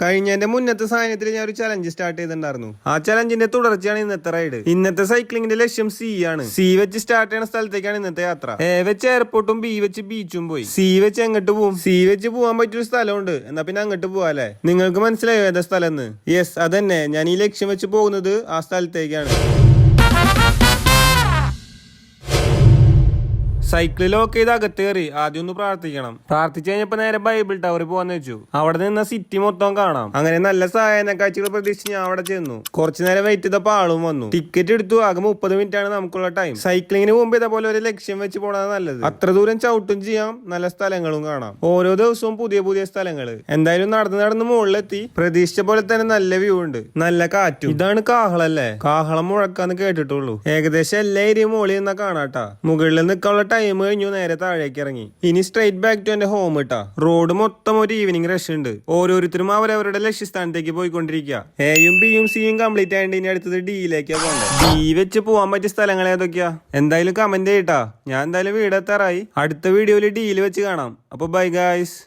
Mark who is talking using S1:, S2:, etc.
S1: കഴിഞ്ഞതിന്റെ മുന്നത്തെ സാധനത്തിൽ ഞാൻ ഒരു ചലഞ്ച് സ്റ്റാർട്ട് ചെയ്തിട്ടുണ്ടായിരുന്നു. ആ ചലഞ്ചിന്റെ തുടർച്ചയാണ് ഇന്നത്തെ റൈഡ്. ഇന്നത്തെ സൈക്ലിങ്ങിന്റെ ലക്ഷ്യം സി ആണ്. സി വെച്ച് സ്റ്റാർട്ട് ചെയ്യുന്ന സ്ഥലത്തേക്കാണ് ഇന്നത്തെ യാത്ര. എ വെച്ച് എയർപോർട്ടും ബി വെച്ച് ബീച്ചും പോയി. സി വെച്ച് എങ്ങോട്ട് പോകും? സി വെച്ച് പോകാൻ പറ്റിയൊരു സ്ഥലമുണ്ട്. എന്നാ പിന്നെ അങ്ങോട്ട് പോവാല്ലേ? നിങ്ങൾക്ക് മനസ്സിലായോ ഏതാ സ്ഥലം എന്ന്? യെസ്, അതന്നെ. ഞാൻ ഈ ലക്ഷ്യം വെച്ച് പോകുന്നത് ആ സ്ഥലത്തേക്കാണ്. സൈക്കിളിൽ ലോക്ക് ചെയ്ത് അകത്ത് കയറി ആദ്യം ഒന്ന് പ്രാർത്ഥിക്കണം. പ്രാർത്ഥിച്ചു കഴിഞ്ഞപ്പോ നേരെ ബൈബിൾ ടവറിൽ പോകാന്ന് വെച്ചു. അവിടെ നിന്ന് സിറ്റി മൊത്തം കാണാം. അങ്ങനെ നല്ല സഹായന കാഴ്ചകൾ പ്രതീക്ഷിച്ച് ഞാൻ അവിടെ ചെന്നു. കുറച്ചു നേരം വെയിറ്റ് ചെയ്തപ്പോ ആളും വന്നു. ടിക്കറ്റ് എടുത്തു. ആകെ 30 മിനിറ്റ് ആണ് നമുക്കുള്ള ടൈം. സൈക്ലിങ്ങിന് മുമ്പ് ഇതേപോലെ ഒരു ലക്ഷ്യം വെച്ച് പോണത് നല്ലത്. അത്ര ദൂരം ചവിട്ടും ചെയ്യാം, നല്ല സ്ഥലങ്ങളും കാണാം. ഓരോ ദിവസവും പുതിയ പുതിയ സ്ഥലങ്ങൾ. എന്തായാലും നടന്ന് മുകളിലെത്തി. പ്രതീക്ഷിച്ച പോലെ തന്നെ നല്ല വ്യൂ ഉണ്ട്, നല്ല കാറ്റും. ഇതാണ് കാഹളല്ലേ? കാഹളം മുഴക്കാന്ന് കേട്ടിട്ടുള്ളൂ. ഏകദേശം എല്ലാ ഏരിയയും മുകളിൽ നിന്നാ കാണാട്ടാ. മുകളിൽ നിൽക്കാനുള്ള ടൈം കഴിഞ്ഞു. നേരെ താഴേക്ക് ഇറങ്ങി. ഇനി സ്ട്രൈറ്റ് ബാക്ക് ടു എന്റെ ഹോം ഇട്ടാ. റോഡ് മൊത്തം ഒരു ഈവനിങ് റഷ് ഉണ്ട്. ഓരോരുത്തരും അവരവരുടെ ലക്ഷ്യസ്ഥാനത്തേക്ക് പോയിക്കൊണ്ടിരിക്കുക. എയും ബിയും സിയും കംപ്ലീറ്റ് ആയിട്ട് ഇനി അടുത്തത് ഡിയിലേക്കാ പോകണ്ടേ. ഡി വെച്ച് പോകാൻ പറ്റിയ സ്ഥലങ്ങൾ ഏതൊക്കെയാ? എന്തായാലും കമന്റ് ചെയ്യട്ടാ. ഞാൻ എന്തായാലും വീടെത്താറായി. അടുത്ത വീഡിയോയിൽ ഡിയിൽ വെച്ച് കാണാം. അപ്പൊ ബൈ ഗായ്സ്.